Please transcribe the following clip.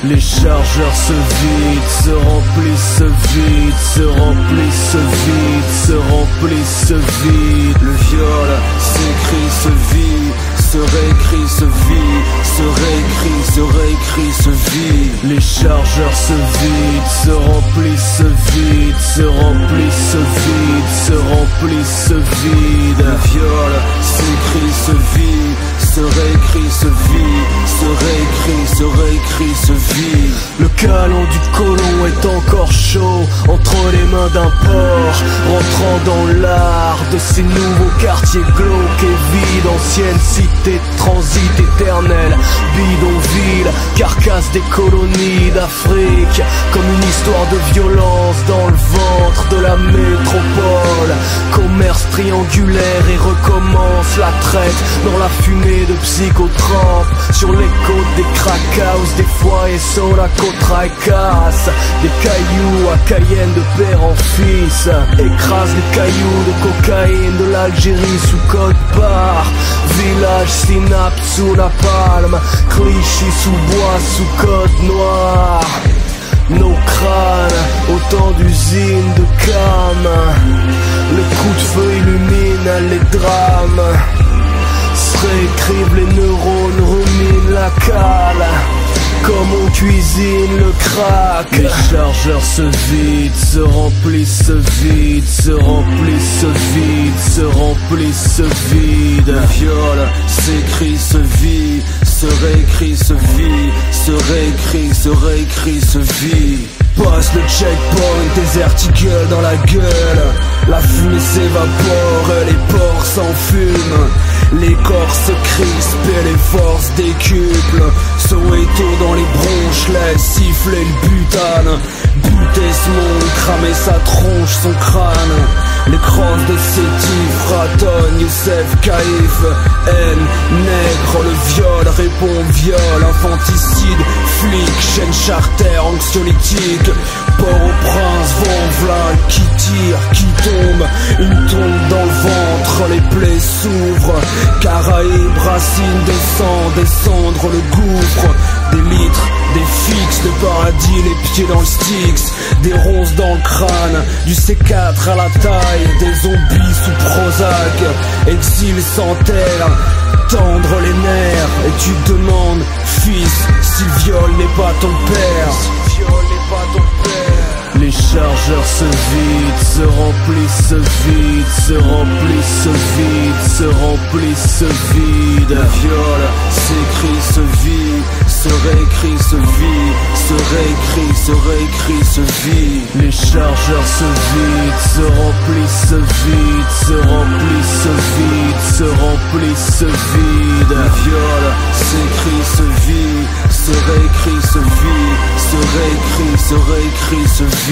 Les chargeurs se vident, se remplissent vite, se remplissent vite, se remplissent vite. Le viol s'écrit, se vit, se réécrit, se vit, se réécrit, se réécrit, se vit. Les chargeurs se vident, se remplissent vite, se remplissent vite, se remplissent vide. Le viol s'écrit, se vit, se réécrit, se vit, se réécrit, se réécrit, se vit. Le canon du colon est encore chaud entre les mains d'un porc, rentrant dans l'art de ces nouveaux quartiers glauques et vides. Ancienne cité de transit éternel, bidonville, carcasse des colonies d'Afrique, comme une histoire de violence dans le ventre de la métropole. Commerce triangulaire et recommence la traite dans la fumée de psychotropes, sur les côtes des crack house, des foyers sur la côte casse, des cailloux à Cayenne de père en fils, écrase les cailloux de cocaïne de l'Algérie sous code barre, village synapse sous la palme, Clichy sous bois sous code noir. Nos crânes, autant d'usines de cam, le coup de feu illumine les drames, se réécrivent les neurones, ruminent la cale, comme on cuisine le crack. Les chargeurs se vident, se remplissent vite, se remplissent vite, se remplissent vide. Le viol s'écrit, se vit, se réécrit, se vit, se réécrit, se réécrit, se vit. Passe le checkpoint, des articles dans la gueule, la fumée s'évapore, les porcs s'enfument, les corps se crispent et les forces décuplent. Soweto dans les bronches, laisse siffler le butane, buter ce monde, cramer sa tronche, son crâne. Les crosses de Sétif, Raton, Youssef, Caïf, haine, nègre, le viol répond viol, infanticide, flic, chaîne charter, anxiolytique, Port-au-Prince, Vent-Velin, qui tire, qui tombe, une tombe dans le ventre, les plaies s'ouvrent, Caraïbes, racines de sang, descendre le gouffre, des litres, des fixes, le paradis, les pieds dans le Styx, des ronces dans le crâne, du C4 à la taille, des zombies sous Prozac, exil sans terre, tendre les nerfs, et tu te demandes, fils, si le viol n'est pas ton père. Les chargeurs se vident, se remplissent vite, se remplissent vite, se remplissent vide. Le viol s'écrit, se vit, se réécrit, se vit, se réécrit, se réécrit, se vit. Les chargeurs se vident, se remplissent vite, se remplissent vite, se remplissent vide. Le viol s'écrit, se vit, se réécrit, se vit, se réécrit, se réécrit, se vit.